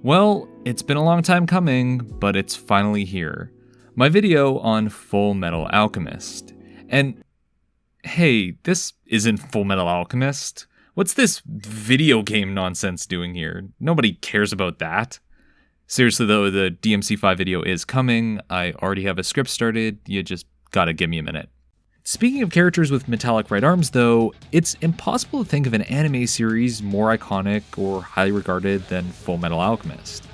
Well, it's been a long time coming, but it's finally here. My video on Fullmetal Alchemist. And hey, this isn't Fullmetal Alchemist. What's this video game nonsense doing here? Nobody cares about that. Seriously though, the DMC5 video is coming. I already have a script started. You just gotta give me a minute. Speaking of characters with metallic right arms though, it's impossible to think of an anime series more iconic or highly regarded than Fullmetal Alchemist.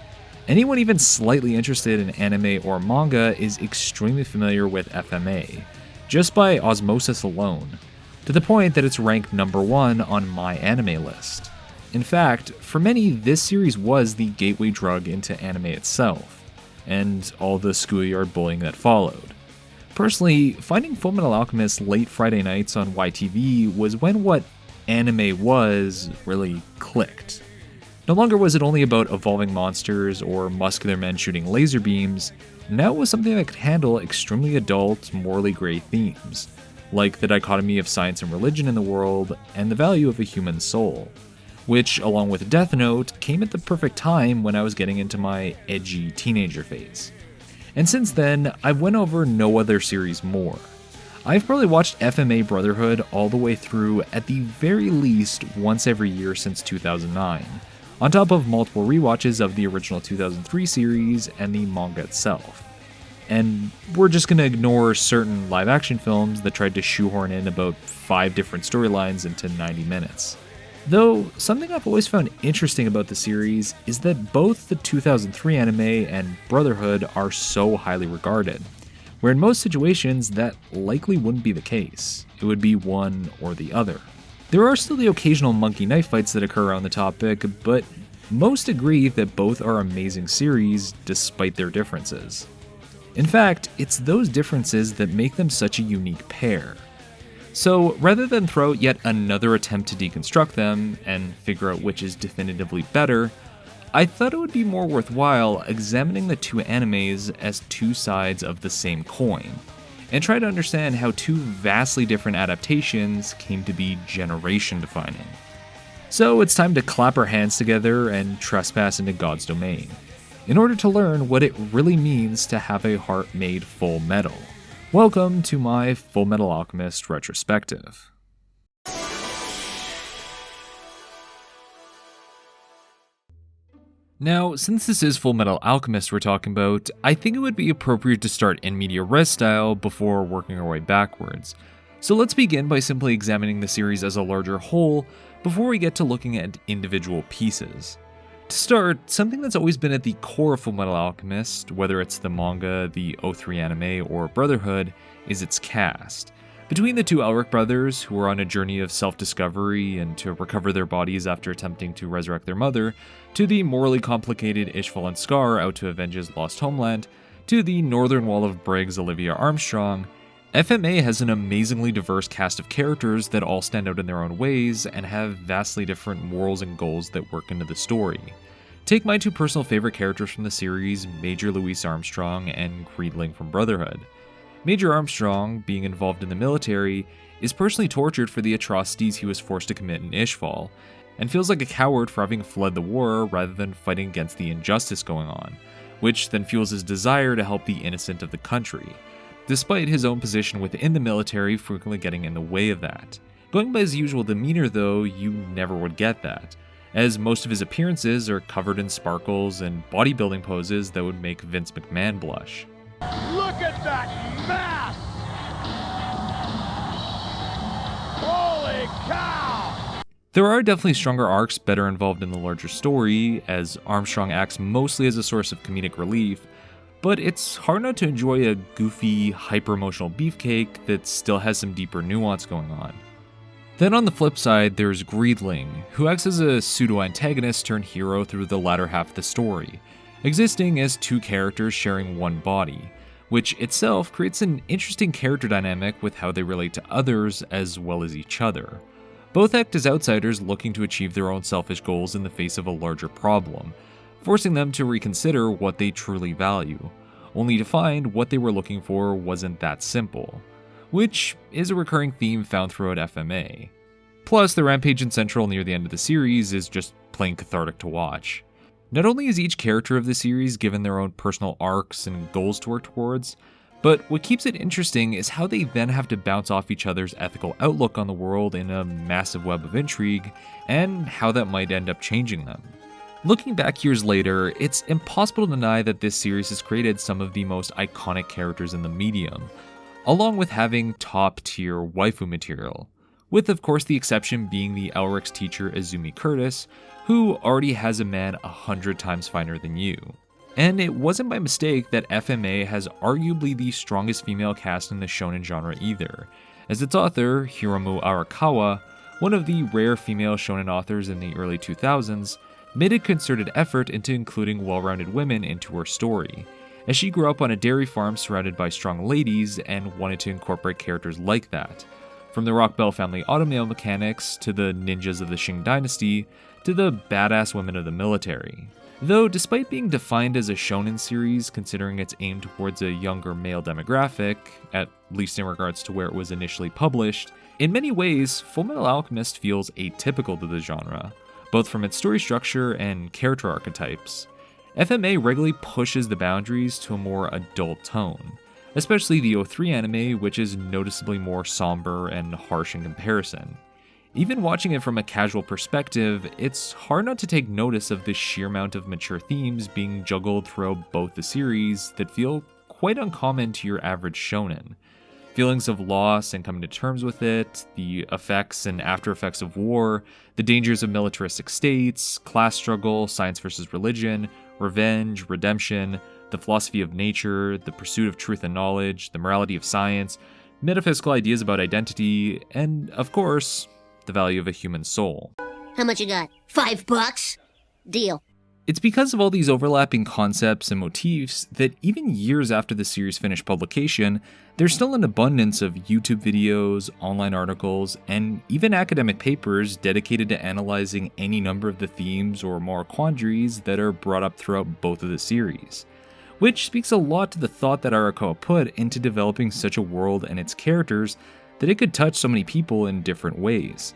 Anyone even slightly interested in anime or manga is extremely familiar with FMA, just by osmosis alone, to the point that it's ranked number 1 on my anime list. In fact, for many, this series was the gateway drug into anime itself, and all the schoolyard bullying that followed. Personally, finding Fullmetal Alchemist late Friday nights on YTV was when what anime was really clicked. No longer was it only about evolving monsters or muscular men shooting laser beams, now it was something that could handle extremely adult, morally grey themes, like the dichotomy of science and religion in the world and the value of a human soul, which, along with Death Note, came at the perfect time when I was getting into my edgy teenager phase. And since then, I've went over no other series more. I've probably watched FMA Brotherhood all the way through at the very least once every year since 2009, on top of multiple rewatches of the original 2003 series and the manga itself. And we're just gonna ignore certain live action films that tried to shoehorn in about 5 different storylines into 90 minutes. Though, something I've always found interesting about the series is that both the 2003 anime and Brotherhood are so highly regarded, where in most situations that likely wouldn't be the case. It would be one or the other. There are still the occasional monkey knife fights that occur around the topic, but most agree that both are amazing series despite their differences. In fact, it's those differences that make them such a unique pair. So rather than throw out yet another attempt to deconstruct them and figure out which is definitively better, I thought it would be more worthwhile examining the two animes as two sides of the same coin, and try to understand how two vastly different adaptations came to be generation defining. So it's time to clap our hands together and trespass into God's domain, in order to learn what it really means to have a heart made full metal. Welcome to my Fullmetal Alchemist retrospective. Now, since this is Fullmetal Alchemist we're talking about, I think it would be appropriate to start in media res style before working our way backwards. So let's begin by simply examining the series as a larger whole before we get to looking at individual pieces. To start, something that's always been at the core of Fullmetal Alchemist, whether it's the manga, the '03 anime, or Brotherhood, is its cast. Between the two Elric brothers, who are on a journey of self-discovery and to recover their bodies after attempting to resurrect their mother, to the morally complicated Ishval and Scar out to avenge his lost homeland, to the Northern Wall of Briggs Olivia Armstrong, FMA has an amazingly diverse cast of characters that all stand out in their own ways and have vastly different morals and goals that work into the story. Take my two personal favorite characters from the series, Major Louis Armstrong and Greedling from Brotherhood. Major Armstrong, being involved in the military, is personally tortured for the atrocities he was forced to commit in Ishval, and feels like a coward for having fled the war rather than fighting against the injustice going on, which then fuels his desire to help the innocent of the country, despite his own position within the military frequently getting in the way of that. Going by his usual demeanor though, you never would get that, as most of his appearances are covered in sparkles and bodybuilding poses that would make Vince McMahon blush. Look at that mass! Holy cow! There are definitely stronger arcs better involved in the larger story, as Armstrong acts mostly as a source of comedic relief, but it's hard not to enjoy a goofy, hyper-emotional beefcake that still has some deeper nuance going on. Then on the flip side, there's Greedling, who acts as a pseudo-antagonist turned hero through the latter half of the story, existing as two characters sharing one body, which itself creates an interesting character dynamic with how they relate to others as well as each other. Both act as outsiders looking to achieve their own selfish goals in the face of a larger problem, forcing them to reconsider what they truly value, only to find what they were looking for wasn't that simple, which is a recurring theme found throughout FMA. Plus, the rampage in Central near the end of the series is just plain cathartic to watch. Not only is each character of the series given their own personal arcs and goals to work towards, but what keeps it interesting is how they then have to bounce off each other's ethical outlook on the world in a massive web of intrigue, and how that might end up changing them. Looking back years later, it's impossible to deny that this series has created some of the most iconic characters in the medium, along with having top-tier waifu material, with of course the exception being the Elric's teacher Izumi Curtis, who already has a man 100 times finer than you. And it wasn't by mistake that FMA has arguably the strongest female cast in the shonen genre either, as its author, Hiromu Arakawa, one of the rare female shonen authors in the early 2000s, made a concerted effort into including well-rounded women into her story, as she grew up on a dairy farm surrounded by strong ladies and wanted to incorporate characters like that, from the Rockbell family automail mechanics to the ninjas of the Qing dynasty to the badass women of the military. Though, despite being defined as a shonen series considering it's aimed towards a younger male demographic, at least in regards to where it was initially published, in many ways, Fullmetal Alchemist feels atypical to the genre, both from its story structure and character archetypes. FMA regularly pushes the boundaries to a more adult tone, especially the 03 anime, which is noticeably more somber and harsh in comparison. Even watching it from a casual perspective, it's hard not to take notice of the sheer amount of mature themes being juggled throughout both the series that feel quite uncommon to your average shonen. Feelings of loss and coming to terms with it, the effects and after effects of war, the dangers of militaristic states, class struggle, science versus religion, revenge, redemption, the philosophy of nature, the pursuit of truth and knowledge, the morality of science, metaphysical ideas about identity, and, of course, the value of a human soul. How much you got? $5? Deal. It's because of all these overlapping concepts and motifs that even years after the series finished publication, there's still an abundance of YouTube videos, online articles, and even academic papers dedicated to analyzing any number of the themes or moral quandaries that are brought up throughout both of the series. Which speaks a lot to the thought that Arakawa put into developing such a world and its characters that it could touch so many people in different ways,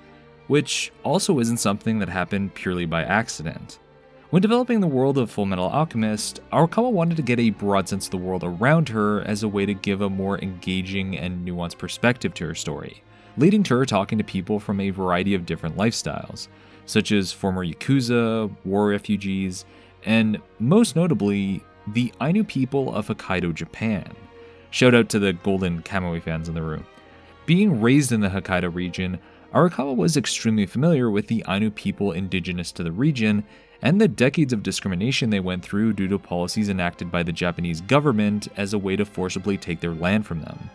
which also isn't something that happened purely by accident. When developing the world of Fullmetal Alchemist, Arakawa wanted to get a broad sense of the world around her as a way to give a more engaging and nuanced perspective to her story, leading to her talking to people from a variety of different lifestyles, such as former Yakuza, war refugees, and most notably, the Ainu people of Hokkaido, Japan. Shout out to the Golden Kamui fans in the room. Being raised in the Hokkaido region, Arakawa was extremely familiar with the Ainu people indigenous to the region and the decades of discrimination they went through due to policies enacted by the Japanese government as a way to forcibly take their land from them,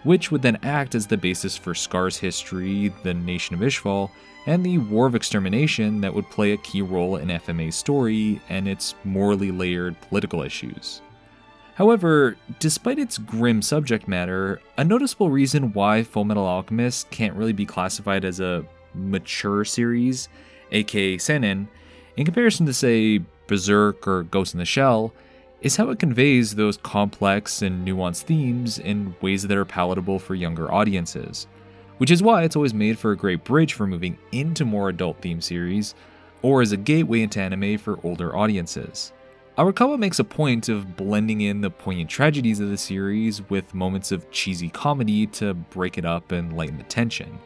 which would then act as the basis for Scar's history, the Nation of Ishval, and the War of Extermination that would play a key role in FMA's story and its morally layered political issues. However, despite its grim subject matter, a noticeable reason why Fullmetal Alchemist can't really be classified as a mature series, aka seinen, in comparison to, say, Berserk or Ghost in the Shell, is how it conveys those complex and nuanced themes in ways that are palatable for younger audiences, which is why it's always made for a great bridge for moving into more adult theme series, or as a gateway into anime for older audiences. Arakawa makes a point of blending in the poignant tragedies of the series with moments of cheesy comedy to break it up and lighten the tension.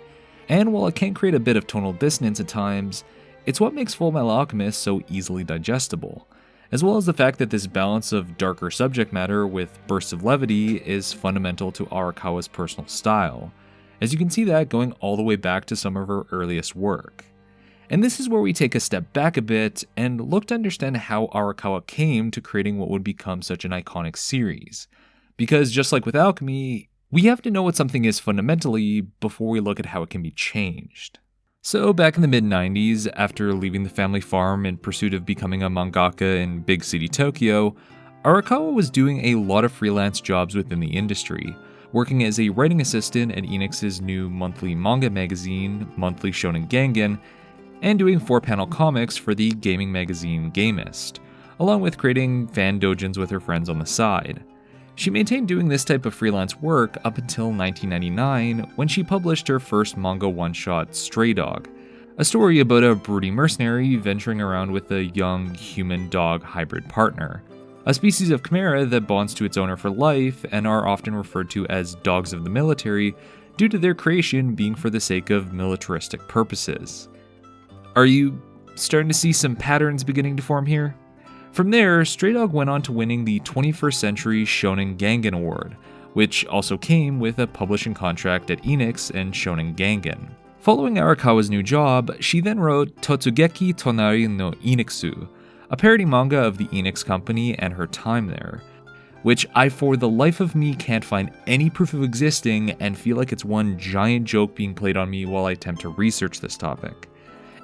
And while it can create a bit of tonal dissonance at times, it's what makes Fullmetal Alchemist so easily digestible, as well as the fact that this balance of darker subject matter with bursts of levity is fundamental to Arakawa's personal style, as you can see that going all the way back to some of her earliest work. And this is where we take a step back a bit and look to understand how Arakawa came to creating what would become such an iconic series. Because just like with alchemy, we have to know what something is fundamentally before we look at how it can be changed. So back in the mid-90s, after leaving the family farm in pursuit of becoming a mangaka in big city Tokyo, Arakawa was doing a lot of freelance jobs within the industry, working as a writing assistant at Enix's new monthly manga magazine, Monthly Shonen Gangan, and doing 4-panel comics for the gaming magazine Gamist, along with creating fan dojins with her friends on the side. She maintained doing this type of freelance work up until 1999, when she published her first manga one-shot, Stray Dog, a story about a broody mercenary venturing around with a young human-dog hybrid partner, a species of chimera that bonds to its owner for life and are often referred to as dogs of the military due to their creation being for the sake of militaristic purposes. Are you starting to see some patterns beginning to form here? From there, Stray Dog went on to winning the 21st Century Shonen Gangan Award, which also came with a publishing contract at Enix and Shonen Gangan. Following Arakawa's new job, she then wrote Totsugeki Tonari no Enixu, a parody manga of the Enix company and her time there, which I for the life of me can't find any proof of existing and feel like it's one giant joke being played on me while I attempt to research this topic.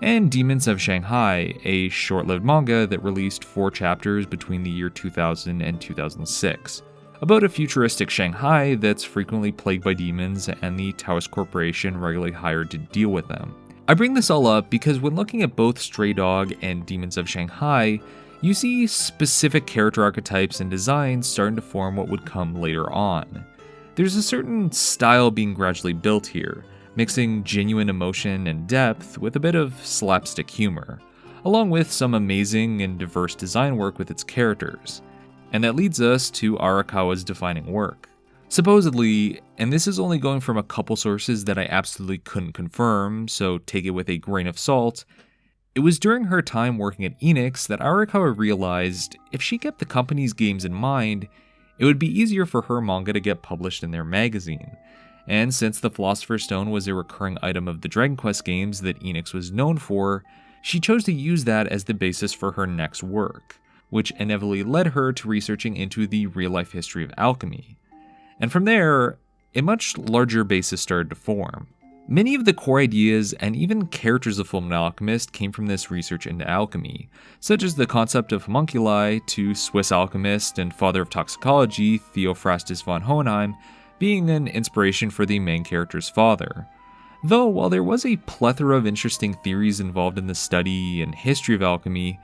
And Demons of Shanghai, a short-lived manga that released 4 chapters between the year 2000 and 2006, about a futuristic Shanghai that's frequently plagued by demons and the Taoist Corporation regularly hired to deal with them. I bring this all up because when looking at both Stray Dog and Demons of Shanghai, you see specific character archetypes and designs starting to form what would come later on. There's a certain style being gradually built here, mixing genuine emotion and depth with a bit of slapstick humor, along with some amazing and diverse design work with its characters. And that leads us to Arakawa's defining work. Supposedly, and this is only going from a couple sources that I absolutely couldn't confirm, so take it with a grain of salt, it was during her time working at Enix that Arakawa realized if she kept the company's games in mind, it would be easier for her manga to get published in their magazine. And since the Philosopher's Stone was a recurring item of the Dragon Quest games that Enix was known for, she chose to use that as the basis for her next work, which inevitably led her to researching into the real-life history of alchemy. And from there, a much larger basis started to form. Many of the core ideas and even characters of Fullmetal Alchemist came from this research into alchemy, such as the concept of homunculi to Swiss alchemist and father of toxicology Theophrastus von Hohenheim being an inspiration for the main character's father. Though while there was a plethora of interesting theories involved in the study and history of alchemy,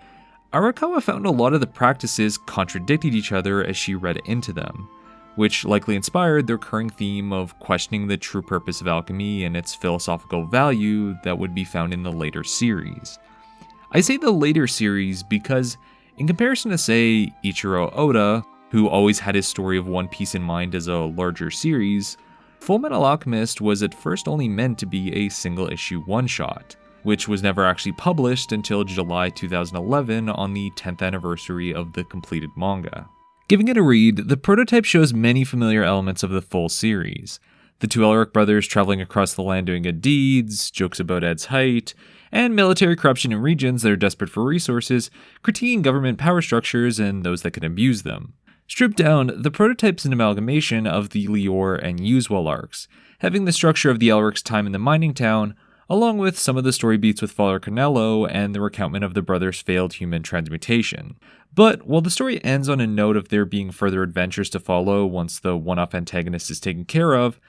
Arakawa found a lot of the practices contradicted each other as she read into them, which likely inspired the recurring theme of questioning the true purpose of alchemy and its philosophical value that would be found in the later series. I say the later series because, in comparison to, say, Ichiro Oda, who always had his story of One Piece in mind as a larger series, Fullmetal Alchemist was at first only meant to be a single-issue one-shot, which was never actually published until July 2011 on the 10th anniversary of the completed manga. Giving it a read, the prototype shows many familiar elements of the full series. The 2 Elric brothers traveling across the land doing good deeds, jokes about Ed's height, and military corruption in regions that are desperate for resources, critiquing government power structures and those that can abuse them. Stripped down, the prototype's an amalgamation of the Lior and Uswell arcs, having the structure of the Elric's time in the mining town, along with some of the story beats with Father Cornello and the recountment of the brothers' failed human transmutation. But while the story ends on a note of there being further adventures to follow once the one-off antagonist is taken care of,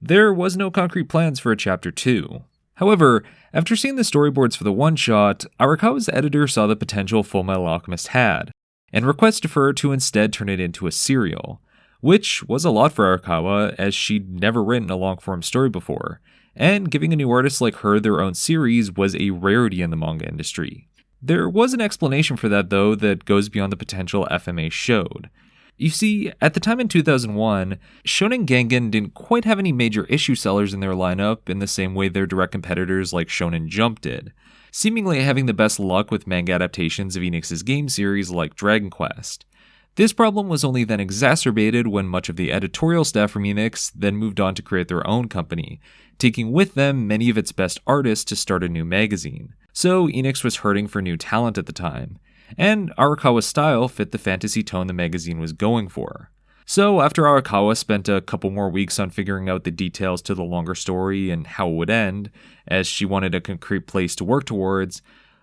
there was no concrete plans for a Chapter 2. However, after seeing the storyboards for the one-shot, Arakawa's editor saw the potential Fullmetal Alchemist had, and requested her to instead turn it into a serial, which was a lot for Arakawa as she'd never written a long-form story before, and giving a new artist like her their own series was a rarity in the manga industry. There was an explanation for that though that goes beyond the potential FMA showed. You see, at the time in 2001, Shonen Gangan didn't quite have any major issue sellers in their lineup in the same way their direct competitors like Shonen Jump did, seemingly having the best luck with manga adaptations of Enix's game series like Dragon Quest. This problem was only then exacerbated when much of the editorial staff from Enix then moved on to create their own company, taking with them many of its best artists to start a new magazine. So Enix was hurting for new talent at the time, and Arakawa's style fit the fantasy tone the magazine was going for. So after Arakawa spent a couple more weeks on figuring out the details to the longer story and how it would end, as she wanted a concrete place to work towards,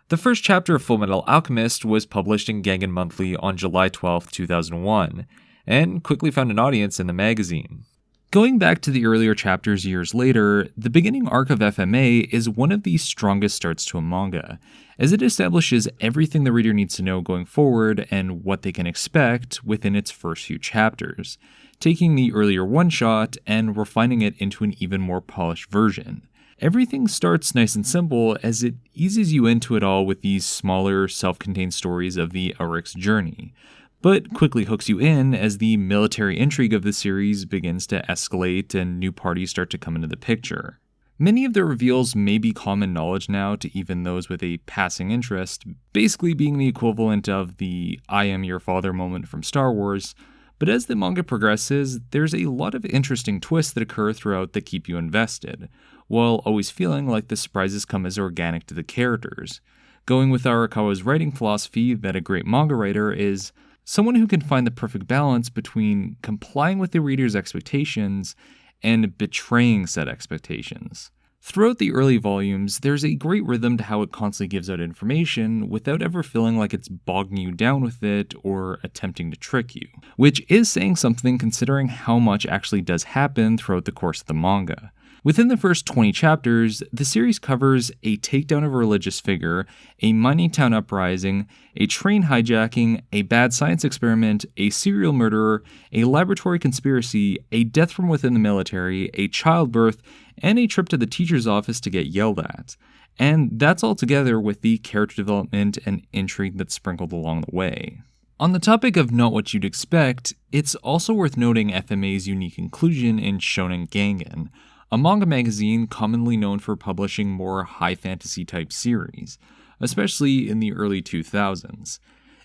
the first chapter of Fullmetal Alchemist was published in Gangan Monthly on July 12, 2001, and quickly found an audience in the magazine. Going back to the earlier chapters years later, the beginning arc of FMA is one of the strongest starts to a manga, as it establishes everything the reader needs to know going forward and what they can expect within its first few chapters, taking the earlier one-shot and refining it into an even more polished version. Everything starts nice and simple as it eases you into it all with these smaller, self-contained stories of the Urik's journey, but quickly hooks you in as the military intrigue of the series begins to escalate and new parties start to come into the picture. Many of the reveals may be common knowledge now to even those with a passing interest, basically being the equivalent of the "I am your father" moment from Star Wars, but as the manga progresses, there's a lot of interesting twists that occur throughout that keep you invested, while always feeling like the surprises come as organic to the characters. Going with Arakawa's writing philosophy that a great manga writer is someone who can find the perfect balance between complying with the reader's expectations and betraying said expectations. Throughout the early volumes, there's a great rhythm to how it constantly gives out information without ever feeling like it's bogging you down with it or attempting to trick you, which is saying something considering how much actually does happen throughout the course of the manga. Within the first 20 chapters, the series covers a takedown of a religious figure, a mining town uprising, a train hijacking, a bad science experiment, a serial murderer, a laboratory conspiracy, a death from within the military, a childbirth, and a trip to the teacher's office to get yelled at. And that's all together with the character development and intrigue that's sprinkled along the way. On the topic of not what you'd expect, it's also worth noting FMA's unique inclusion in Shonen Gangan, a manga magazine commonly known for publishing more high fantasy type series, especially in the early 2000s.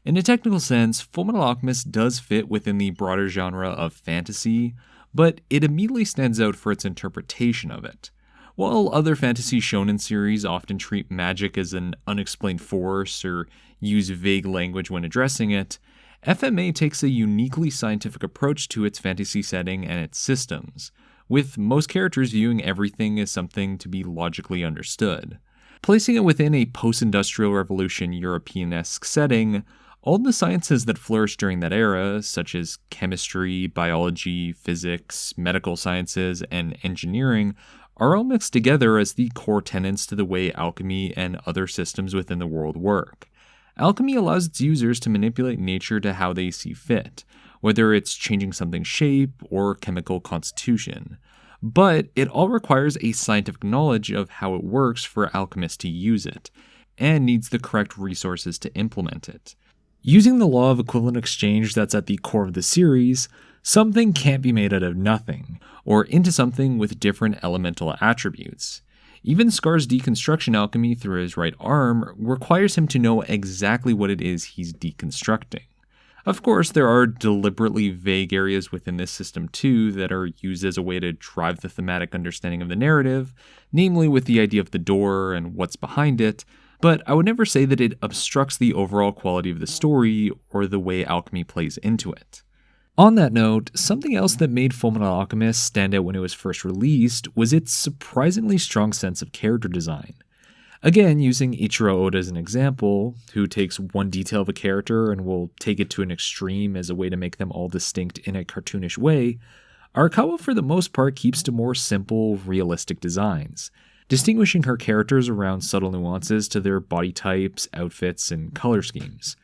In a technical sense, Fullmetal Alchemist does fit within the broader genre of fantasy, but it immediately stands out for its interpretation of it. While other fantasy shonen series often treat magic as an unexplained force or use vague language when addressing it, FMA takes a uniquely scientific approach to its fantasy setting and its systems, with most characters viewing everything as something to be logically understood. Placing it within a post-industrial revolution European-esque setting, all the sciences that flourished during that era, such as chemistry, biology, physics, medical sciences, and engineering, are all mixed together as the core tenets to the way alchemy and other systems within the world work. Alchemy allows its users to manipulate nature to how they see fit, whether it's changing something's shape or chemical constitution. But it all requires a scientific knowledge of how it works for alchemists to use it, and needs the correct resources to implement it. Using the law of equivalent exchange that's at the core of the series, something can't be made out of nothing, or into something with different elemental attributes. Even Scar's deconstruction alchemy through his right arm requires him to know exactly what it is he's deconstructing. Of course, there are deliberately vague areas within this system too that are used as a way to drive the thematic understanding of the narrative, namely with the idea of the door and what's behind it, but I would never say that it obstructs the overall quality of the story or the way alchemy plays into it. On that note, something else that made Fullmetal Alchemist stand out when it was first released was its surprisingly strong sense of character design. Again, using Ichiro Oda as an example, who takes one detail of a character and will take it to an extreme as a way to make them all distinct in a cartoonish way, Arakawa for the most part keeps to more simple, realistic designs, distinguishing her characters around subtle nuances to their body types, outfits, and color schemes.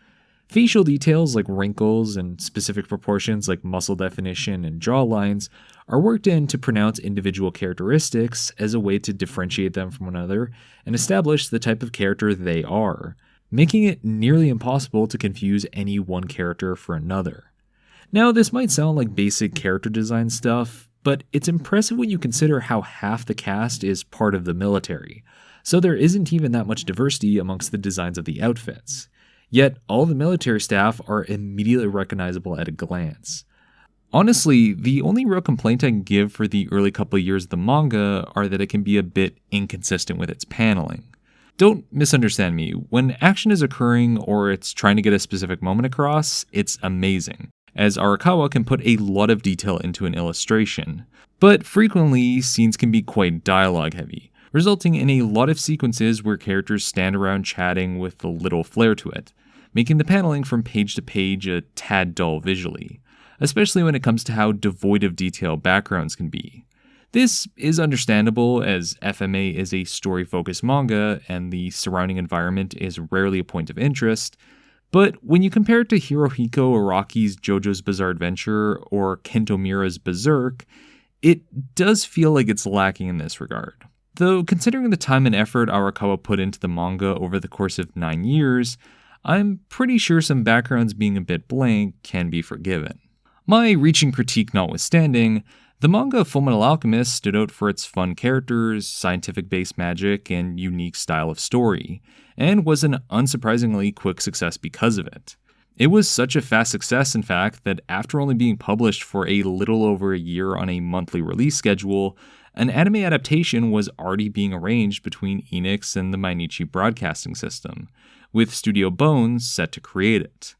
Facial details like wrinkles and specific proportions like muscle definition and jaw lines are worked in to pronounce individual characteristics as a way to differentiate them from one another and establish the type of character they are, making it nearly impossible to confuse any one character for another. Now, this might sound like basic character design stuff, but it's impressive when you consider how half the cast is part of the military, so there isn't even that much diversity amongst the designs of the outfits. Yet, all the military staff are immediately recognizable at a glance. Honestly, the only real complaint I can give for the early couple of years of the manga are that it can be a bit inconsistent with its paneling. Don't misunderstand me, when action is occurring or it's trying to get a specific moment across, it's amazing, as Arakawa can put a lot of detail into an illustration. But frequently, scenes can be quite dialogue heavy, resulting in a lot of sequences where characters stand around chatting with a little flair to it, making the paneling from page to page a tad dull visually, especially when it comes to how devoid of detail backgrounds can be. This is understandable as FMA is a story-focused manga and the surrounding environment is rarely a point of interest, but when you compare it to Hirohiko Araki's JoJo's Bizarre Adventure or Kento Miura's Berserk, it does feel like it's lacking in this regard. Though considering the time and effort Arakawa put into the manga over the course of 9 years, I'm pretty sure some backgrounds being a bit blank can be forgiven. My reaching critique notwithstanding, the manga Fullmetal Alchemist stood out for its fun characters, scientific-based magic, and unique style of story, and was an unsurprisingly quick success because of it. It was such a fast success, in fact, that after only being published for a little over a year on a monthly release schedule, an anime adaptation was already being arranged between Enix and the Mainichi Broadcasting System, with Studio Bones set to create it.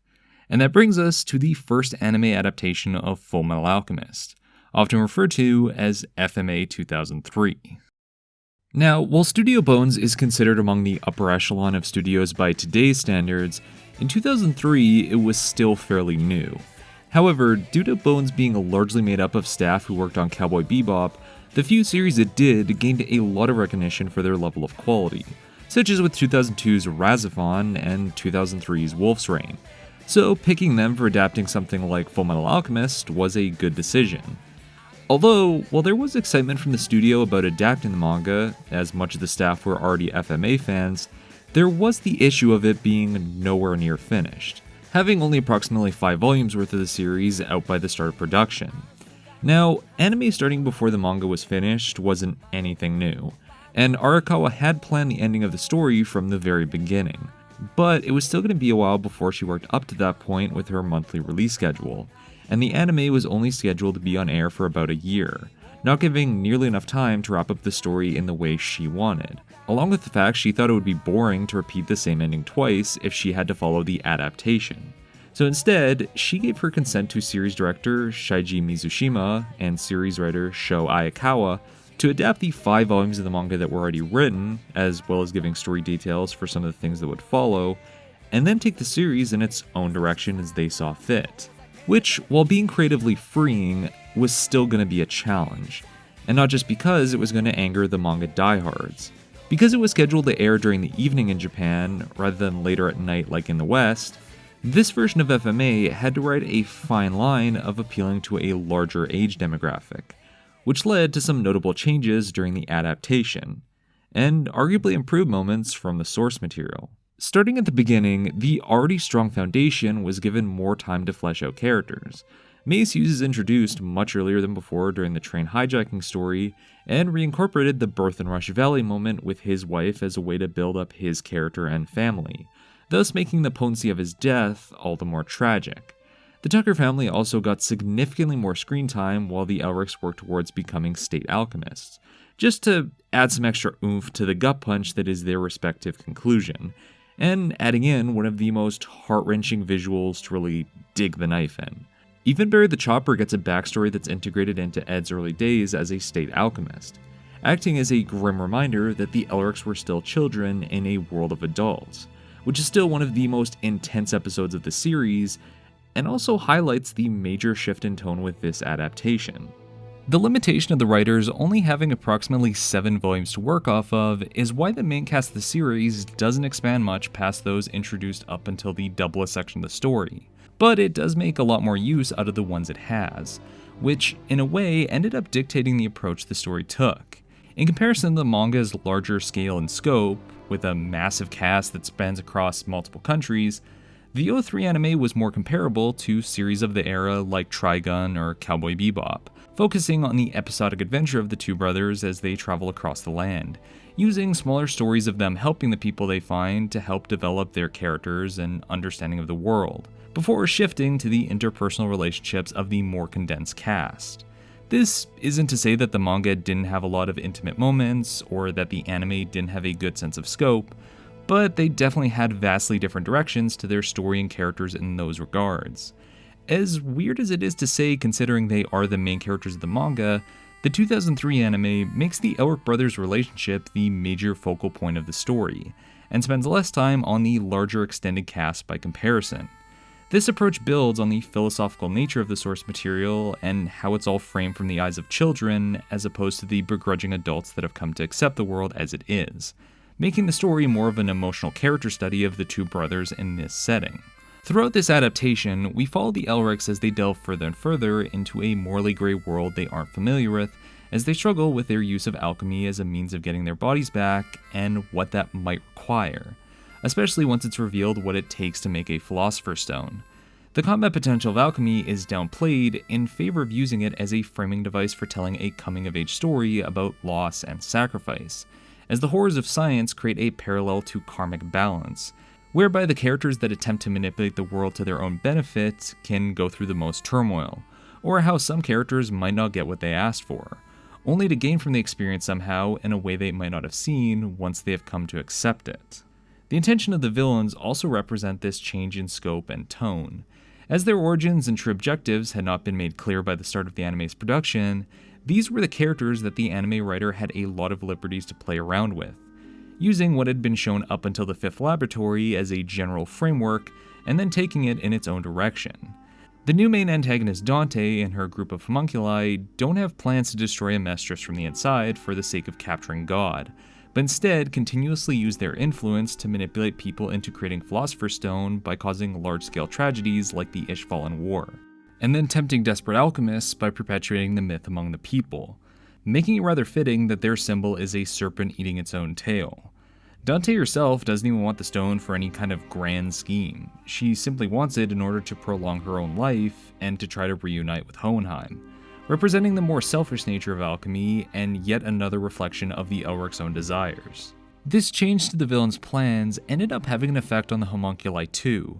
And that brings us to the first anime adaptation of Fullmetal Alchemist, often referred to as FMA 2003. Now, while Studio Bones is considered among the upper echelon of studios by today's standards, in 2003 it was still fairly new. However, due to Bones being largely made up of staff who worked on Cowboy Bebop, the few series it did gained a lot of recognition for their level of quality, such as with 2002's Razafon and 2003's Wolf's Rain, so picking them for adapting something like Fullmetal Alchemist was a good decision. Although, while there was excitement from the studio about adapting the manga, as much of the staff were already FMA fans, there was the issue of it being nowhere near finished, having only approximately 5 volumes worth of the series out by the start of production. Now, anime starting before the manga was finished wasn't anything new, and Arakawa had planned the ending of the story from the very beginning, but it was still going to be a while before she worked up to that point with her monthly release schedule, and the anime was only scheduled to be on air for about a year, not giving nearly enough time to wrap up the story in the way she wanted, along with the fact she thought it would be boring to repeat the same ending twice if she had to follow the adaptation. So instead, she gave her consent to series director Shaiji Mizushima and series writer Sho Ayakawa to adapt the 5 volumes of the manga that were already written, as well as giving story details for some of the things that would follow, and then take the series in its own direction as they saw fit. Which, while being creatively freeing, was still going to be a challenge, and not just because it was going to anger the manga diehards. Because it was scheduled to air during the evening in Japan, rather than later at night like in the West, this version of FMA had to ride a fine line of appealing to a larger age demographic, which led to some notable changes during the adaptation, and arguably improved moments from the source material. Starting at the beginning, the already strong foundation was given more time to flesh out characters. Mace Hughes is introduced much earlier than before during the train hijacking story, and reincorporated the birth in Rush Valley moment with his wife as a way to build up his character and family, thus making the potency of his death all the more tragic. The Tucker family also got significantly more screen time while the Elrics worked towards becoming state alchemists, just to add some extra oomph to the gut punch that is their respective conclusion, and adding in one of the most heart-wrenching visuals to really dig the knife in. Even Barry the Chopper gets a backstory that's integrated into Ed's early days as a state alchemist, acting as a grim reminder that the Elrics were still children in a world of adults, which is still one of the most intense episodes of the series, and also highlights the major shift in tone with this adaptation. The limitation of the writers only having approximately 7 volumes to work off of is why the main cast of the series doesn't expand much past those introduced up until the doublest section of the story, but it does make a lot more use out of the ones it has, which in a way ended up dictating the approach the story took. In comparison to the manga's larger scale and scope, with a massive cast that spans across multiple countries, the 03 anime was more comparable to series of the era like Trigun or Cowboy Bebop, focusing on the episodic adventure of the two brothers as they travel across the land, using smaller stories of them helping the people they find to help develop their characters and understanding of the world, before shifting to the interpersonal relationships of the more condensed cast. This isn't to say that the manga didn't have a lot of intimate moments, or that the anime didn't have a good sense of scope, but they definitely had vastly different directions to their story and characters in those regards. As weird as it is to say considering they are the main characters of the manga, the 2003 anime makes the Elric brothers' relationship the major focal point of the story, and spends less time on the larger extended cast by comparison. This approach builds on the philosophical nature of the source material and how it's all framed from the eyes of children as opposed to the begrudging adults that have come to accept the world as it is, making the story more of an emotional character study of the two brothers in this setting. Throughout this adaptation, we follow the Elrics as they delve further and further into a morally gray world they aren't familiar with, as they struggle with their use of alchemy as a means of getting their bodies back and what that might require, especially once it's revealed what it takes to make a Philosopher's Stone. The combat potential of alchemy is downplayed in favor of using it as a framing device for telling a coming-of-age story about loss and sacrifice, as the horrors of science create a parallel to karmic balance, whereby the characters that attempt to manipulate the world to their own benefit can go through the most turmoil, or how some characters might not get what they asked for, only to gain from the experience somehow in a way they might not have seen once they have come to accept it. The intention of the villains also represent this change in scope and tone. As their origins and true objectives had not been made clear by the start of the anime's production, these were the characters that the anime writer had a lot of liberties to play around with, using what had been shown up until the Fifth Laboratory as a general framework, and then taking it in its own direction. The new main antagonist Dante and her group of homunculi don't have plans to destroy Amestris from the inside for the sake of capturing God, but instead continuously use their influence to manipulate people into creating Philosopher's Stone by causing large-scale tragedies like the Ishvalan War, and then tempting desperate alchemists by perpetuating the myth among the people, making it rather fitting that their symbol is a serpent eating its own tail. Dante herself doesn't even want the stone for any kind of grand scheme. She simply wants it in order to prolong her own life and to try to reunite with Hohenheim, representing the more selfish nature of alchemy and yet another reflection of the Elric's own desires. This change to the villain's plans ended up having an effect on the homunculi too,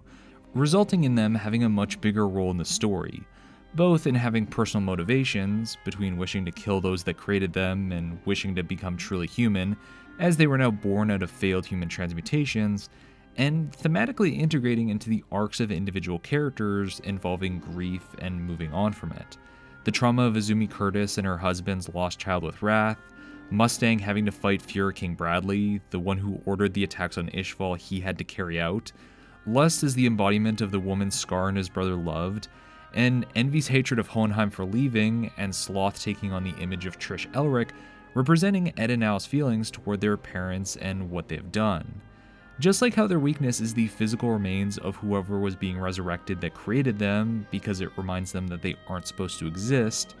resulting in them having a much bigger role in the story, both in having personal motivations, between wishing to kill those that created them and wishing to become truly human, as they were now born out of failed human transmutations, and thematically integrating into the arcs of individual characters involving grief and moving on from it. The trauma of Azumi Curtis and her husband's lost child with Wrath, Mustang having to fight Fuhrer King Bradley, the one who ordered the attacks on Ishval he had to carry out, Lust is the embodiment of the woman Scar and his brother loved, and Envy's hatred of Hohenheim for leaving, and Sloth taking on the image of Trish Elric, representing Ed and Al's feelings toward their parents and what they've done. Just like how their weakness is the physical remains of whoever was being resurrected that created them because it reminds them that they aren't supposed to exist,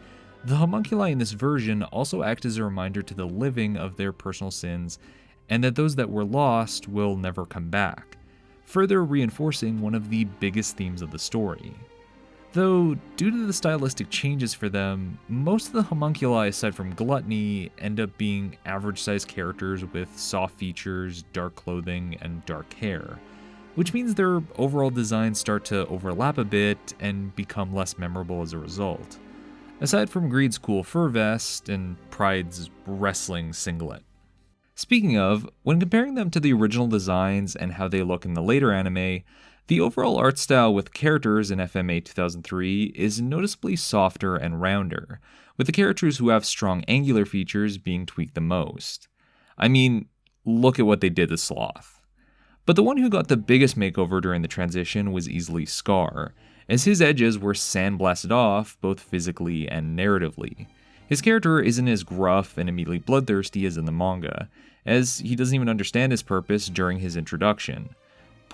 the homunculi in this version also act as a reminder to the living of their personal sins and that those that were lost will never come back, further reinforcing one of the biggest themes of the story. Though, due to the stylistic changes for them, most of the homunculi aside from Gluttony end up being average-sized characters with soft features, dark clothing, and dark hair, which means their overall designs start to overlap a bit and become less memorable as a result, aside from Greed's cool fur vest and Pride's wrestling singlet. Speaking of, when comparing them to the original designs and how they look in the later anime, the overall art style with characters in FMA 2003 is noticeably softer and rounder, with the characters who have strong angular features being tweaked the most. I mean, look at what they did to Sloth. But the one who got the biggest makeover during the transition was easily Scar, as his edges were sandblasted off both physically and narratively. His character isn't as gruff and immediately bloodthirsty as in the manga, as he doesn't even understand his purpose during his introduction,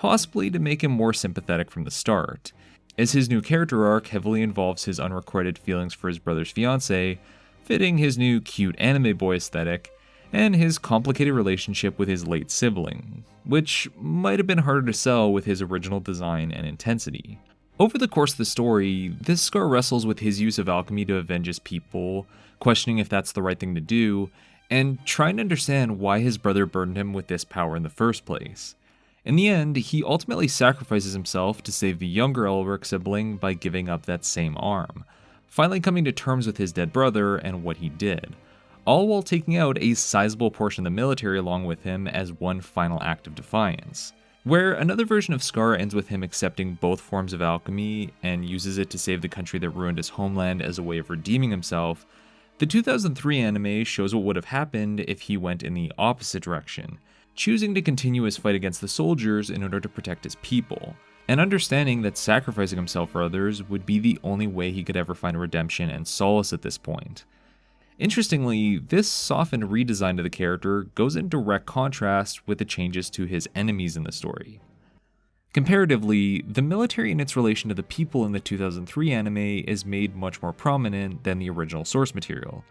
possibly to make him more sympathetic from the start, as his new character arc heavily involves his unrequited feelings for his brother's fiancée, fitting his new cute anime boy aesthetic, and his complicated relationship with his late sibling, which might have been harder to sell with his original design and intensity. Over the course of the story, this Scar wrestles with his use of alchemy to avenge his people, questioning if that's the right thing to do, and trying to understand why his brother burdened him with this power in the first place. In the end, he ultimately sacrifices himself to save the younger Elric sibling by giving up that same arm, finally coming to terms with his dead brother and what he did, all while taking out a sizable portion of the military along with him as one final act of defiance. Where another version of Scar ends with him accepting both forms of alchemy and uses it to save the country that ruined his homeland as a way of redeeming himself, the 2003 anime shows what would have happened if he went in the opposite direction, choosing to continue his fight against the soldiers in order to protect his people, and understanding that sacrificing himself for others would be the only way he could ever find redemption and solace at this point. Interestingly, this softened redesign of the character goes in direct contrast with the changes to his enemies in the story. Comparatively, the military and its relation to the people in the 2003 anime is made much more prominent than the original source material,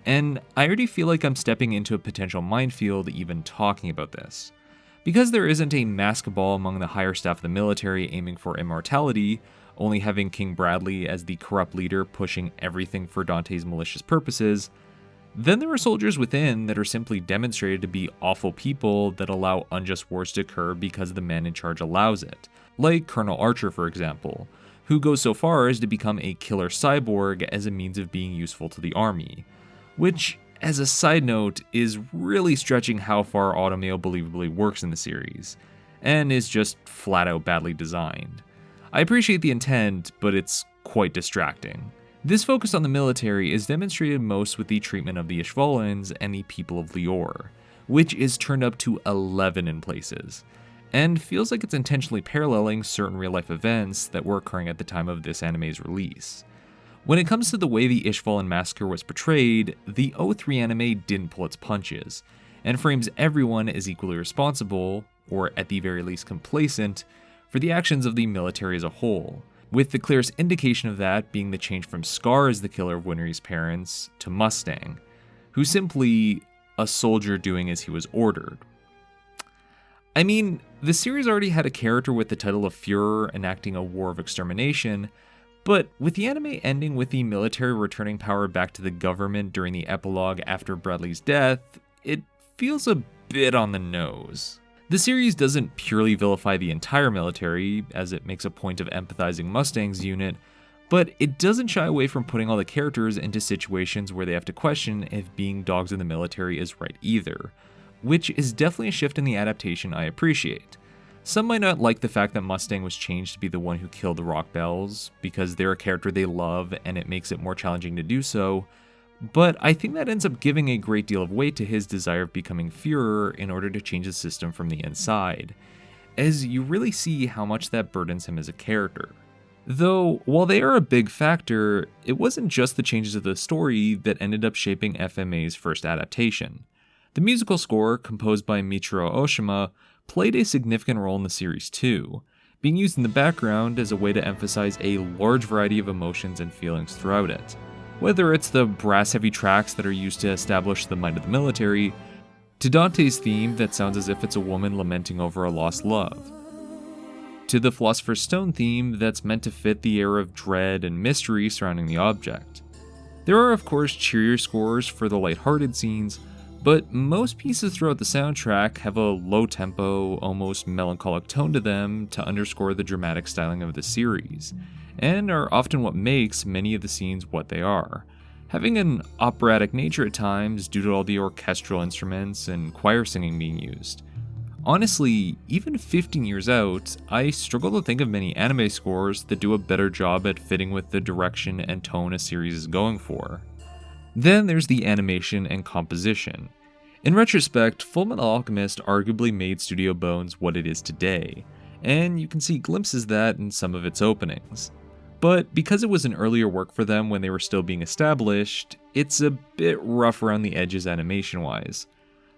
And I already feel like I'm stepping into a potential minefield even talking about this. Because there isn't a mask ball among the higher staff of the military aiming for immortality, only having King Bradley as the corrupt leader pushing everything for Dante's malicious purposes, then there are soldiers within that are simply demonstrated to be awful people that allow unjust wars to occur because the man in charge allows it, like Colonel Archer for example, who goes so far as to become a killer cyborg as a means of being useful to the army, which, as a side note, is really stretching how far Automail believably works in the series, and is just flat out badly designed. I appreciate the intent, but it's quite distracting. This focus on the military is demonstrated most with the treatment of the Ishvalans and the people of Lior, which is turned up to 11 in places, and feels like it's intentionally paralleling certain real-life events that were occurring at the time of this anime's release. When it comes to the way the Ishvalan massacre was portrayed, the 03 anime didn't pull its punches, and frames everyone as equally responsible, or at the very least complacent, for the actions of the military as a whole, with the clearest indication of that being the change from Scar as the killer of Winry's parents to Mustang, who's simply a soldier doing as he was ordered. I mean, the series already had a character with the title of Führer enacting a war of extermination, but with the anime ending with the military returning power back to the government during the epilogue after Bradley's death, it feels a bit on the nose. The series doesn't purely vilify the entire military, as it makes a point of empathizing Mustang's unit, but it doesn't shy away from putting all the characters into situations where they have to question if being dogs in the military is right either, which is definitely a shift in the adaptation I appreciate. Some might not like the fact that Mustang was changed to be the one who killed the Rock Bells, because they're a character they love and it makes it more challenging to do so, but I think that ends up giving a great deal of weight to his desire of becoming Führer in order to change the system from the inside, as you really see how much that burdens him as a character. Though, while they are a big factor, it wasn't just the changes of the story that ended up shaping FMA's first adaptation. The musical score, composed by Michiru Oshima, played a significant role in the series too, being used in the background as a way to emphasize a large variety of emotions and feelings throughout it. Whether it's the brass-heavy tracks that are used to establish the might of the military, to Dante's theme that sounds as if it's a woman lamenting over a lost love, to the Philosopher's Stone theme that's meant to fit the air of dread and mystery surrounding the object. There are of course cheerier scores for the lighthearted scenes, but most pieces throughout the soundtrack have a low-tempo, almost melancholic tone to them to underscore the dramatic styling of the series, and are often what makes many of the scenes what they are, having an operatic nature at times due to all the orchestral instruments and choir singing being used. Honestly, even 15 years out, I struggle to think of many anime scores that do a better job at fitting with the direction and tone a series is going for. Then there's the animation and composition. In retrospect, Fullmetal Alchemist arguably made Studio Bones what it is today, and you can see glimpses of that in some of its openings. But because it was an earlier work for them when they were still being established, it's a bit rough around the edges animation-wise.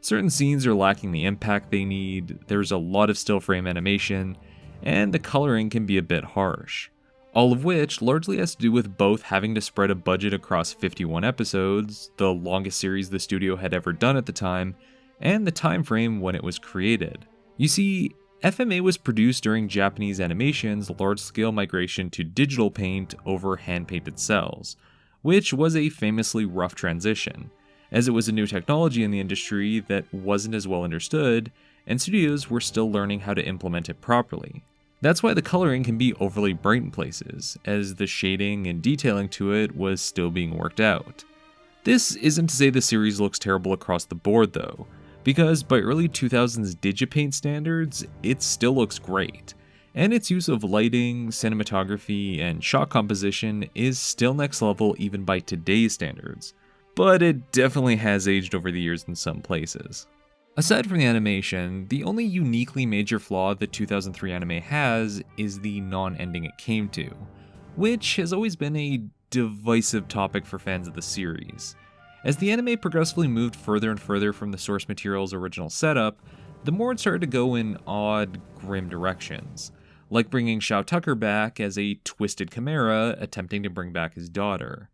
Certain scenes are lacking the impact they need, there's a lot of still frame animation, and the coloring can be a bit harsh. All of which largely has to do with both having to spread a budget across 51 episodes, the longest series the studio had ever done at the time, and the time frame when it was created. You see, FMA was produced during Japanese Animation's large-scale migration to digital paint over hand-painted cells, which was a famously rough transition, as it was a new technology in the industry that wasn't as well understood, and studios were still learning how to implement it properly. That's why the coloring can be overly bright in places, as the shading and detailing to it was still being worked out. This isn't to say the series looks terrible across the board though, because by early 2000s Digipaint standards, it still looks great, and its use of lighting, cinematography, and shot composition is still next level even by today's standards, but it definitely has aged over the years in some places. Aside from the animation, the only uniquely major flaw the 2003 anime has is the non-ending it came to, which has always been a divisive topic for fans of the series. As the anime progressively moved further and further from the source material's original setup, the more it started to go in odd, grim directions, like bringing Shao Tucker back as a twisted chimera attempting to bring back his daughter.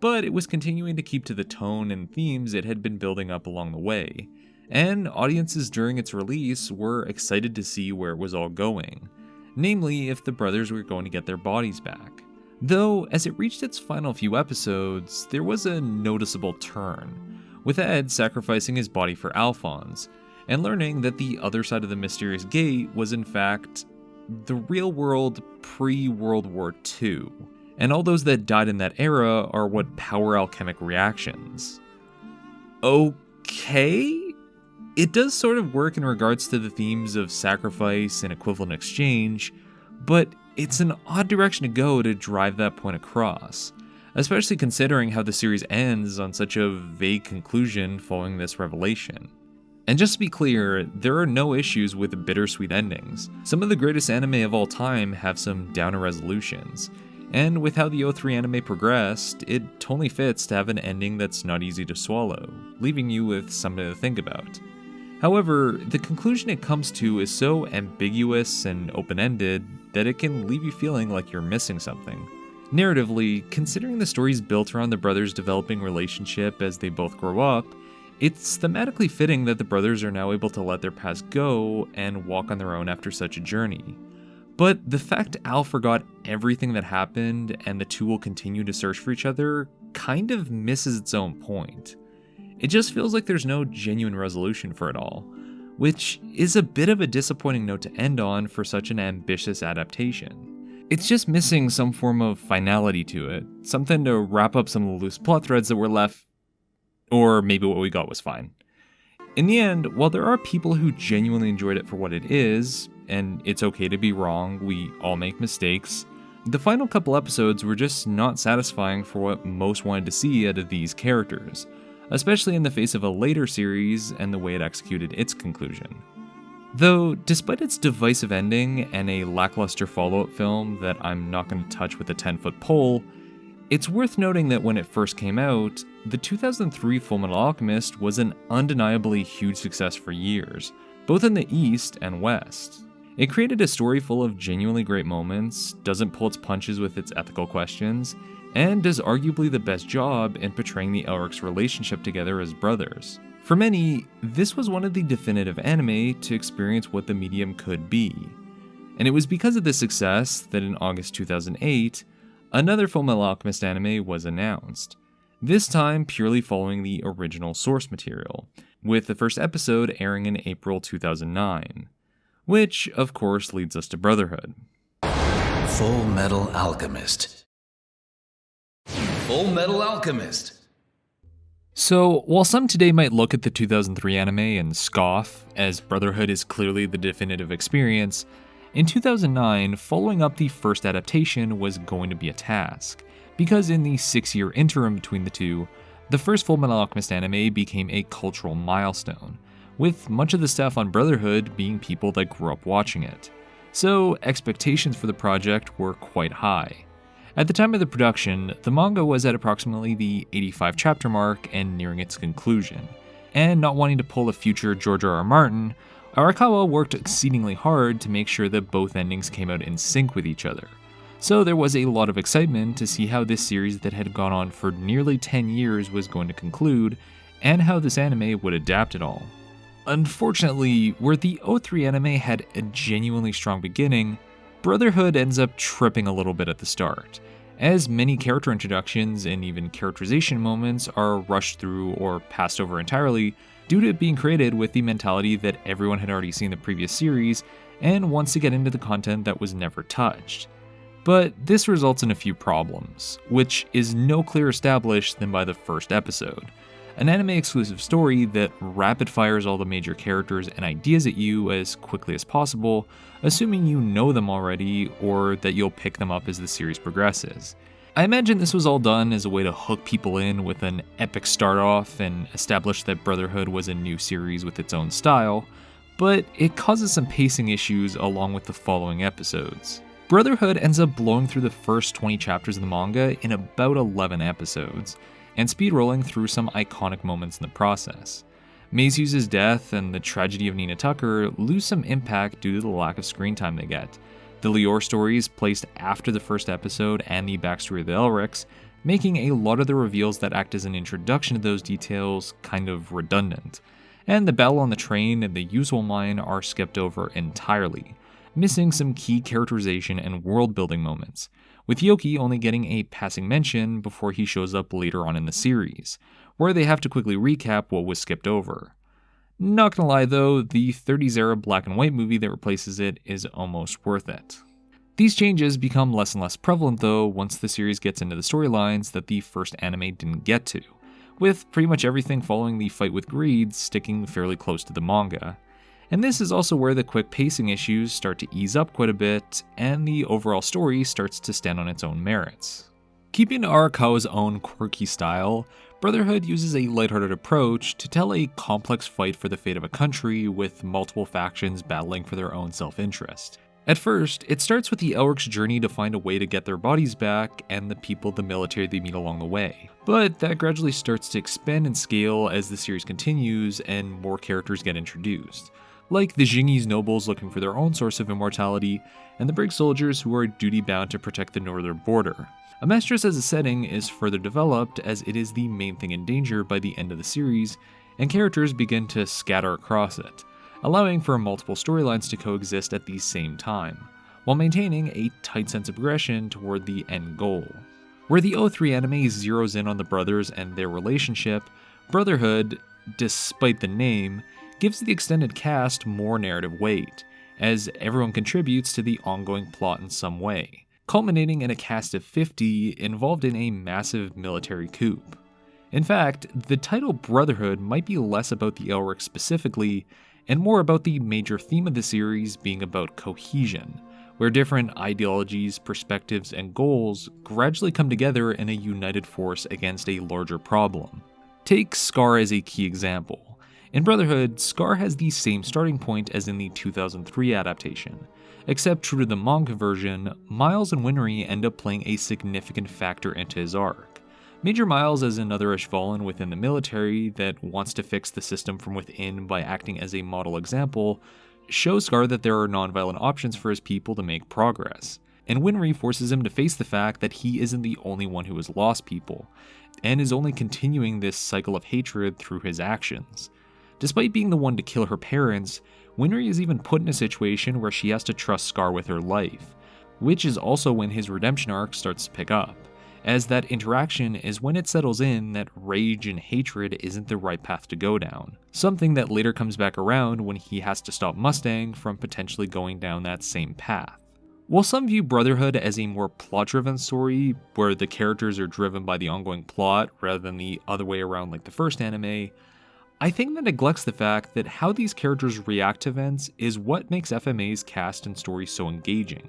but it was continuing to keep to the tone and themes it had been building up along the way, and audiences during its release were excited to see where it was all going, namely if the brothers were going to get their bodies back. Though, as it reached its final few episodes, there was a noticeable turn, with Ed sacrificing his body for Alphonse, and learning that the other side of the mysterious gate was in fact the real world pre-World War II, and all those that died in that era are what power alchemic reactions. Okay? It does sort of work in regards to the themes of sacrifice and equivalent exchange, but it's an odd direction to go to drive that point across, especially considering how the series ends on such a vague conclusion following this revelation. And just to be clear, there are no issues with bittersweet endings. Some of the greatest anime of all time have some downer resolutions, and with how the O3 anime progressed, it totally fits to have an ending that's not easy to swallow, leaving you with something to think about. However, the conclusion it comes to is so ambiguous and open-ended that it can leave you feeling like you're missing something. Narratively, considering the story's built around the brothers' developing relationship as they both grow up, it's thematically fitting that the brothers are now able to let their past go and walk on their own after such a journey. But the fact Al forgot everything that happened and the two will continue to search for each other kind of misses its own point. It just feels like there's no genuine resolution for it all, which is a bit of a disappointing note to end on for such an ambitious adaptation. It's just missing some form of finality to it, something to wrap up some of the loose plot threads that were left, or maybe what we got was fine. In the end, while there are people who genuinely enjoyed it for what it is, and it's okay to be wrong, we all make mistakes, the final couple episodes were just not satisfying for what most wanted to see out of these characters, especially in the face of a later series and the way it executed its conclusion. Though, despite its divisive ending and a lackluster follow-up film that I'm not going to touch with a 10-foot pole, it's worth noting that when it first came out, the 2003 Fullmetal Alchemist was an undeniably huge success for years, both in the East and West. It created a story full of genuinely great moments, doesn't pull its punches with its ethical questions, and does arguably the best job in portraying the Elric's relationship together as brothers. For many, this was one of the definitive anime to experience what the medium could be. And it was because of this success that in August 2008, another Fullmetal Alchemist anime was announced, this time purely following the original source material, with the first episode airing in April 2009, which of course leads us to Brotherhood. Fullmetal Alchemist. Fullmetal Alchemist. So, while some today might look at the 2003 anime and scoff, as Brotherhood is clearly the definitive experience, in 2009, following up the first adaptation was going to be a task, because in the 6-year interim between the two, the first Fullmetal Alchemist anime became a cultural milestone, with much of the staff on Brotherhood being people that grew up watching it. So, expectations for the project were quite high. At the time of the production, the manga was at approximately the 85 chapter mark and nearing its conclusion, and not wanting to pull a future George R.R. Martin, Arakawa worked exceedingly hard to make sure that both endings came out in sync with each other. So there was a lot of excitement to see how this series that had gone on for nearly 10 years was going to conclude, and how this anime would adapt it all. Unfortunately, where the O3 anime had a genuinely strong beginning, Brotherhood ends up tripping a little bit at the start, as many character introductions and even characterization moments are rushed through or passed over entirely due to it being created with the mentality that everyone had already seen the previous series and wants to get into the content that was never touched. But this results in a few problems, which is no clearer established than by the first episode. An anime-exclusive story that rapid-fires all the major characters and ideas at you as quickly as possible, assuming you know them already or that you'll pick them up as the series progresses. I imagine this was all done as a way to hook people in with an epic start-off and establish that Brotherhood was a new series with its own style, but it causes some pacing issues along with the following episodes. Brotherhood ends up blowing through the first 20 chapters of the manga in about 11 episodes, and speedrolling through some iconic moments in the process. Meizu's death and the tragedy of Nina Tucker lose some impact due to the lack of screen time they get. The Lior stories placed after the first episode and the backstory of the Elrics making a lot of the reveals that act as an introduction to those details kind of redundant. And the battle on the train and the usual mine are skipped over entirely, missing some key characterization and world building moments, with Yoki only getting a passing mention before he shows up later on in the series, where they have to quickly recap what was skipped over. Not gonna lie though, the 30s era black and white movie that replaces it is almost worth it. These changes become less and less prevalent though once the series gets into the storylines that the first anime didn't get to, with pretty much everything following the fight with Greed sticking fairly close to the manga. And this is also where the quick pacing issues start to ease up quite a bit, and the overall story starts to stand on its own merits. Keeping to Arakawa's own quirky style, Brotherhood uses a lighthearted approach to tell a complex fight for the fate of a country with multiple factions battling for their own self-interest. At first, it starts with the Elric's journey to find a way to get their bodies back and the people the military they meet along the way. But that gradually starts to expand in scale as the series continues and more characters get introduced, like the Jingyi's nobles looking for their own source of immortality, and the Brig soldiers who are duty-bound to protect the northern border. Amestris as a setting is further developed as it is the main thing in danger by the end of the series, and characters begin to scatter across it, allowing for multiple storylines to coexist at the same time, while maintaining a tight sense of progression toward the end goal. Where the 03 anime zeroes in on the brothers and their relationship, Brotherhood, despite the name, gives the extended cast more narrative weight, as everyone contributes to the ongoing plot in some way, culminating in a cast of 50 involved in a massive military coup. In fact, the title Brotherhood might be less about the Elric specifically, and more about the major theme of the series being about cohesion, where different ideologies, perspectives, and goals gradually come together in a united force against a larger problem. Take Scar as a key example. In Brotherhood, Scar has the same starting point as in the 2003 adaptation, except true to the manga version, Miles and Winry end up playing a significant factor into his arc. Major Miles as another Ishvalan within the military that wants to fix the system from within by acting as a model example, shows Scar that there are nonviolent options for his people to make progress, and Winry forces him to face the fact that he isn't the only one who has lost people, and is only continuing this cycle of hatred through his actions. Despite being the one to kill her parents, Winry is even put in a situation where she has to trust Scar with her life, which is also when his redemption arc starts to pick up, as that interaction is when it settles in that rage and hatred isn't the right path to go down, something that later comes back around when he has to stop Mustang from potentially going down that same path. While some view Brotherhood as a more plot-driven story, where the characters are driven by the ongoing plot rather than the other way around like the first anime, I think that neglects the fact that how these characters react to events is what makes FMA's cast and story so engaging.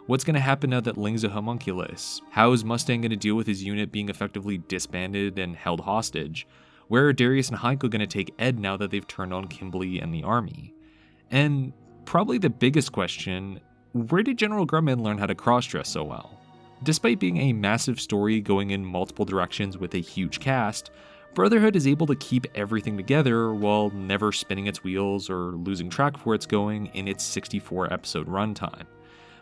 What's going to happen now that Ling's a homunculus? How is Mustang going to deal with his unit being effectively disbanded and held hostage? Where are Darius and Heiko going to take Ed now that they've turned on Kimberly and the army? And probably the biggest question, where did General Grumman learn how to cross-dress so well? Despite being a massive story going in multiple directions with a huge cast, Brotherhood is able to keep everything together while never spinning its wheels or losing track of where it's going in its 64-episode runtime.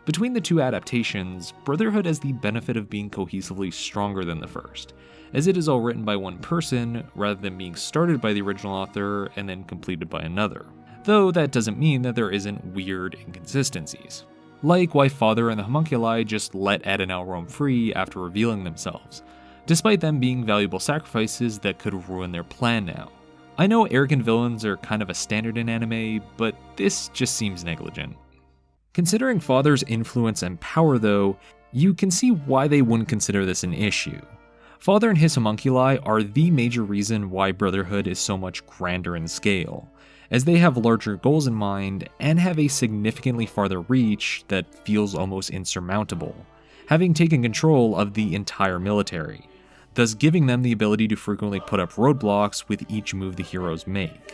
Between the two adaptations, Brotherhood has the benefit of being cohesively stronger than the first, as it is all written by one person rather than being started by the original author and then completed by another. Though that doesn't mean that there isn't weird inconsistencies. Like why Father and the Homunculi just let Ed and Al roam free after revealing themselves, despite them being valuable sacrifices that could ruin their plan now. I know arrogant villains are kind of a standard in anime, but this just seems negligent. Considering Father's influence and power though, you can see why they wouldn't consider this an issue. Father and his homunculi are the major reason why Brotherhood is so much grander in scale, as they have larger goals in mind and have a significantly farther reach that feels almost insurmountable, having taken control of the entire military, thus giving them the ability to frequently put up roadblocks with each move the heroes make.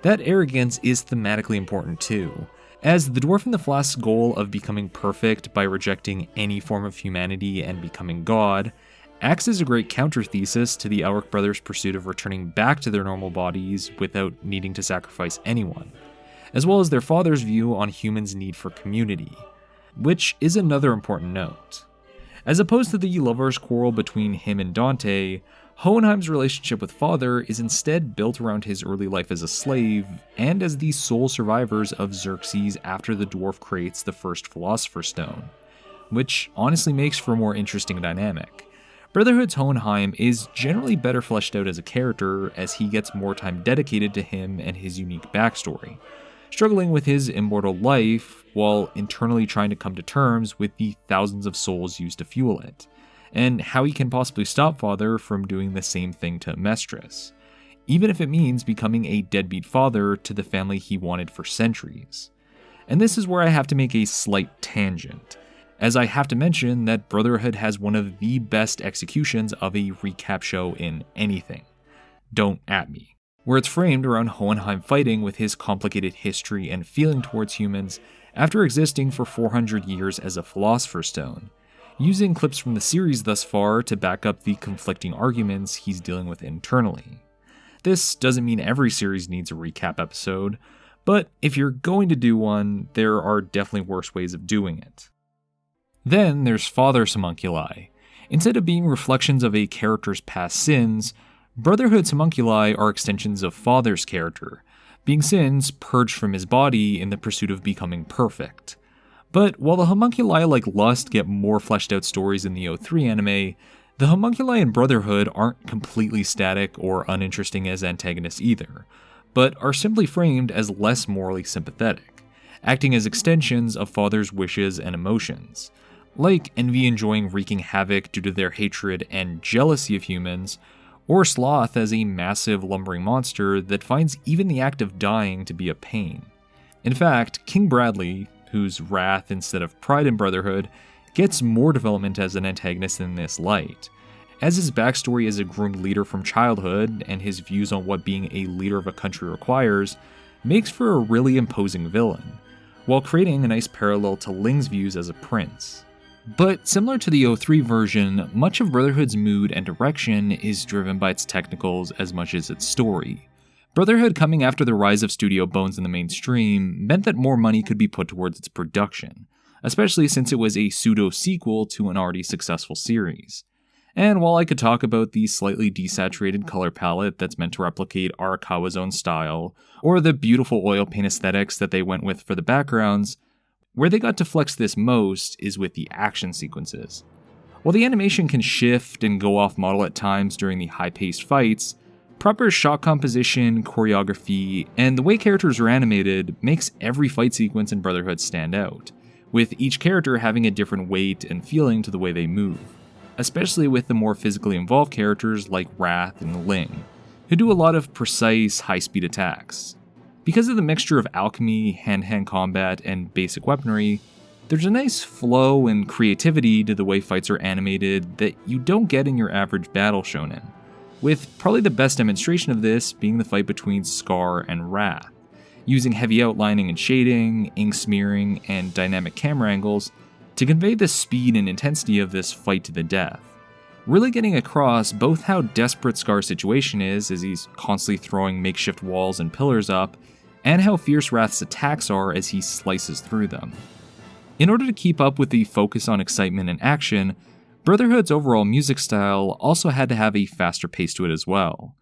That arrogance is thematically important too, as the Dwarf in the Flask's goal of becoming perfect by rejecting any form of humanity and becoming God acts as a great counter-thesis to the Elric brothers' pursuit of returning back to their normal bodies without needing to sacrifice anyone, as well as their father's view on humans' need for community, which is another important note. As opposed to the lover's quarrel between him and Dante, Hohenheim's relationship with Father is instead built around his early life as a slave and as the sole survivors of Xerxes after the dwarf creates the first Philosopher's Stone, which honestly makes for a more interesting dynamic. Brotherhood's Hohenheim is generally better fleshed out as a character as he gets more time dedicated to him and his unique backstory, struggling with his immortal life while internally trying to come to terms with the thousands of souls used to fuel it, and how he can possibly stop Father from doing the same thing to Mestris, even if it means becoming a deadbeat father to the family he wanted for centuries. And this is where I have to make a slight tangent, as I have to mention that Brotherhood has one of the best executions of a recap show in anything. Don't at me. Where it's framed around Hohenheim fighting with his complicated history and feeling towards humans after existing for 400 years as a Philosopher's Stone, using clips from the series thus far to back up the conflicting arguments he's dealing with internally. This doesn't mean every series needs a recap episode, but if you're going to do one, there are definitely worse ways of doing it. Then there's Father's homunculi. Instead of being reflections of a character's past sins, Brotherhood's homunculi are extensions of Father's character, being sins purged from his body in the pursuit of becoming perfect. But while the homunculi like Lust get more fleshed out stories in the O3 anime, the homunculi in Brotherhood aren't completely static or uninteresting as antagonists either, but are simply framed as less morally sympathetic, acting as extensions of Father's wishes and emotions, like Envy enjoying wreaking havoc due to their hatred and jealousy of humans, or Sloth as a massive lumbering monster that finds even the act of dying to be a pain. In fact, King Bradley, whose wrath instead of pride in Brotherhood, gets more development as an antagonist in this light, as his backstory as a groomed leader from childhood and his views on what being a leader of a country requires makes for a really imposing villain, while creating a nice parallel to Ling's views as a prince. But similar to the O3 version, much of Brotherhood's mood and direction is driven by its technicals as much as its story. Brotherhood coming after the rise of Studio Bones in the mainstream meant that more money could be put towards its production, especially since it was a pseudo-sequel to an already successful series. And while I could talk about the slightly desaturated color palette that's meant to replicate Arakawa's own style, or the beautiful oil paint aesthetics that they went with for the backgrounds, where they got to flex this most is with the action sequences. While the animation can shift and go off model at times during the high-paced fights, proper shot composition, choreography, and the way characters are animated makes every fight sequence in Brotherhood stand out, with each character having a different weight and feeling to the way they move, especially with the more physically involved characters like Wrath and Ling, who do a lot of precise, high-speed attacks. Because of the mixture of alchemy, hand-to-hand combat, and basic weaponry, there's a nice flow and creativity to the way fights are animated that you don't get in your average battle shonen, with probably the best demonstration of this being the fight between Scar and Wrath, using heavy outlining and shading, ink smearing, and dynamic camera angles to convey the speed and intensity of this fight to the death, really getting across both how desperate Scar's situation is as he's constantly throwing makeshift walls and pillars up, and how fierce Wrath's attacks are as he slices through them. In order to keep up with the focus on excitement and action, Brotherhood's overall music style also had to have a faster pace to it as well.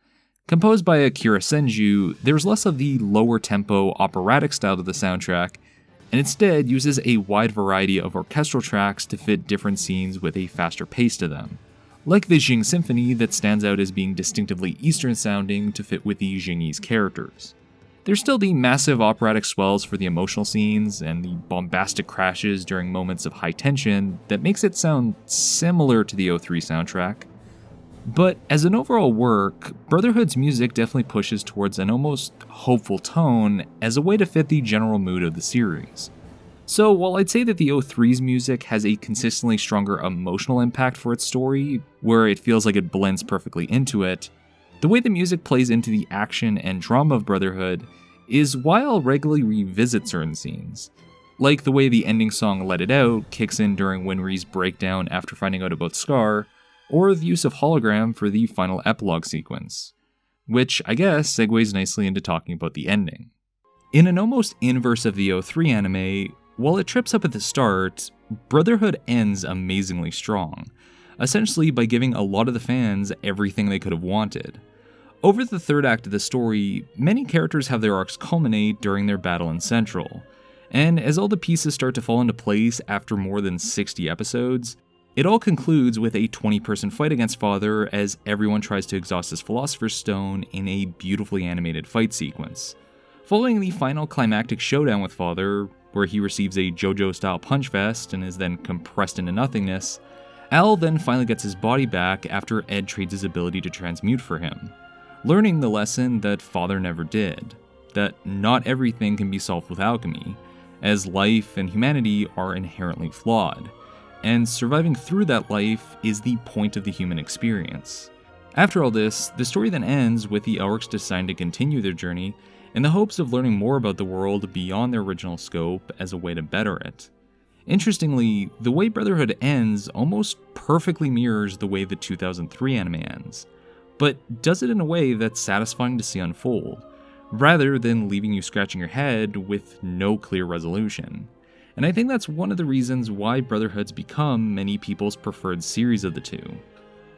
Composed by Akira Senju, there's less of the lower tempo operatic style to the soundtrack, and instead uses a wide variety of orchestral tracks to fit different scenes with a faster pace to them, like the Jing Symphony that stands out as being distinctively Eastern sounding to fit with the Jingese characters. There's still the massive operatic swells for the emotional scenes and the bombastic crashes during moments of high tension that makes it sound similar to the O3 soundtrack. But as an overall work, Brotherhood's music definitely pushes towards an almost hopeful tone as a way to fit the general mood of the series. So while I'd say that the O3's music has a consistently stronger emotional impact for its story, where it feels like it blends perfectly into it, the way the music plays into the action and drama of Brotherhood is why I'll regularly revisit certain scenes, like the way the ending song Let It Out kicks in during Winry's breakdown after finding out about Scar, or the use of hologram for the final epilogue sequence, which I guess segues nicely into talking about the ending. In an almost inverse of the O3 anime, while it trips up at the start, Brotherhood ends amazingly strong, essentially by giving a lot of the fans everything they could have wanted. Over the third act of the story, many characters have their arcs culminate during their battle in Central, and as all the pieces start to fall into place after more than 60 episodes, it all concludes with a 20-person fight against Father as everyone tries to exhaust his Philosopher's Stone in a beautifully animated fight sequence. Following the final climactic showdown with Father, where he receives a JoJo-style punch vest and is then compressed into nothingness, Al then finally gets his body back after Ed trades his ability to transmute for him, learning the lesson that Father never did, that not everything can be solved with alchemy, as life and humanity are inherently flawed, and surviving through that life is the point of the human experience. After all this, the story then ends with the Elrics deciding to continue their journey in the hopes of learning more about the world beyond their original scope as a way to better it. Interestingly, the way Brotherhood ends almost perfectly mirrors the way the 2003 anime ends, but does it in a way that's satisfying to see unfold, rather than leaving you scratching your head with no clear resolution. And I think that's one of the reasons why Brotherhood's become many people's preferred series of the two.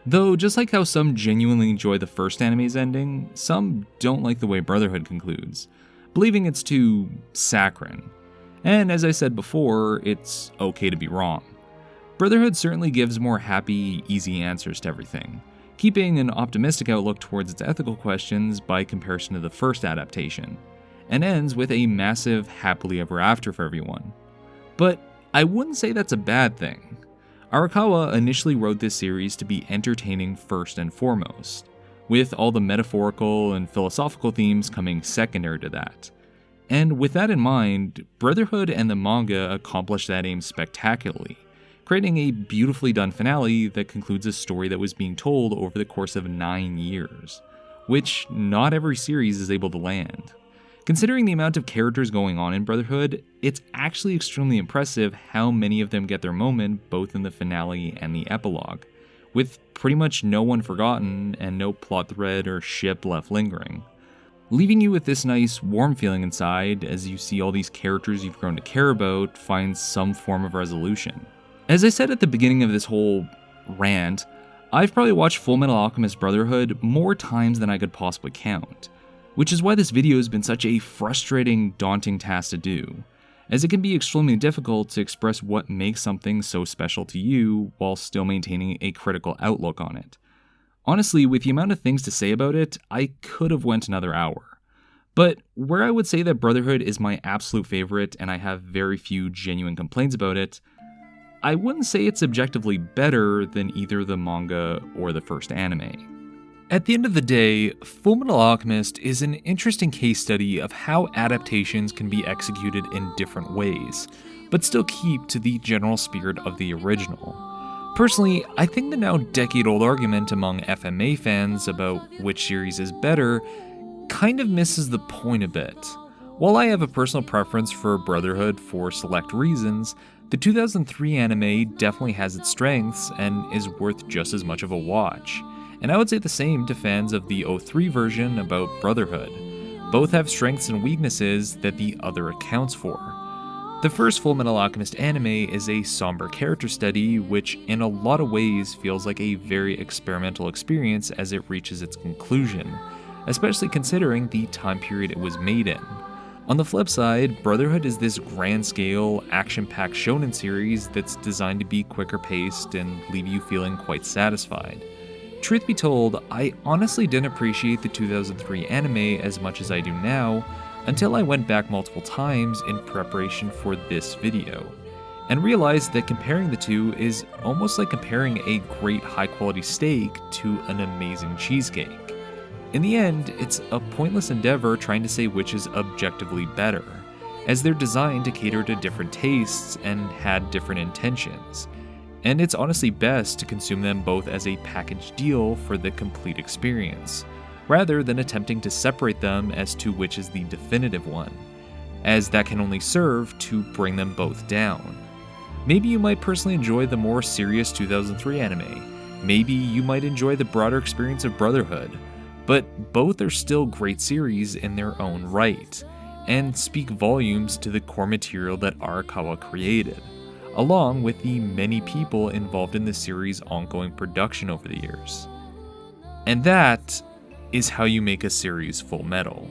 Though, just like how some genuinely enjoy the first anime's ending, some don't like the way Brotherhood concludes, believing it's too saccharine. And as I said before, it's okay to be wrong. Brotherhood certainly gives more happy, easy answers to everything, keeping an optimistic outlook towards its ethical questions by comparison to the first adaptation, and ends with a massive happily ever after for everyone. But I wouldn't say that's a bad thing. Arakawa initially wrote this series to be entertaining first and foremost, with all the metaphorical and philosophical themes coming secondary to that. And with that in mind, Brotherhood and the manga accomplished that aim spectacularly, creating a beautifully done finale that concludes a story that was being told over the course of 9 years, which not every series is able to land. Considering the amount of characters going on in Brotherhood, it's actually extremely impressive how many of them get their moment both in the finale and the epilogue, with pretty much no one forgotten and no plot thread or ship left lingering, leaving you with this nice, warm feeling inside as you see all these characters you've grown to care about find some form of resolution. As I said at the beginning of this whole rant, I've probably watched Fullmetal Alchemist Brotherhood more times than I could possibly count, which is why this video has been such a frustrating, daunting task to do, as it can be extremely difficult to express what makes something so special to you while still maintaining a critical outlook on it. Honestly, with the amount of things to say about it, I could have went another hour. But where I would say that Brotherhood is my absolute favorite and I have very few genuine complaints about it, I wouldn't say it's objectively better than either the manga or the first anime. At the end of the day, Fullmetal Alchemist is an interesting case study of how adaptations can be executed in different ways, but still keep to the general spirit of the original. Personally, I think the now decade-old argument among FMA fans about which series is better kind of misses the point a bit. While I have a personal preference for Brotherhood for select reasons, the 2003 anime definitely has its strengths and is worth just as much of a watch. And I would say the same to fans of the 03 version about Brotherhood. Both have strengths and weaknesses that the other accounts for. The first Fullmetal Alchemist anime is a somber character study, which in a lot of ways feels like a very experimental experience as it reaches its conclusion, especially considering the time period it was made in. On the flip side, Brotherhood is this grand-scale, action-packed shonen series that's designed to be quicker paced and leave you feeling quite satisfied. Truth be told, I honestly didn't appreciate the 2003 anime as much as I do now until I went back multiple times in preparation for this video, and realized that comparing the two is almost like comparing a great high-quality steak to an amazing cheesecake. In the end, it's a pointless endeavor trying to say which is objectively better, as they're designed to cater to different tastes and had different intentions. And it's honestly best to consume them both as a package deal for the complete experience, rather than attempting to separate them as to which is the definitive one, as that can only serve to bring them both down. Maybe you might personally enjoy the more serious 2003 anime, maybe you might enjoy the broader experience of Brotherhood, but both are still great series in their own right, and speak volumes to the core material that Arakawa created. along with the many people involved in the series' ongoing production over the years. And that is how you make a series Full Metal.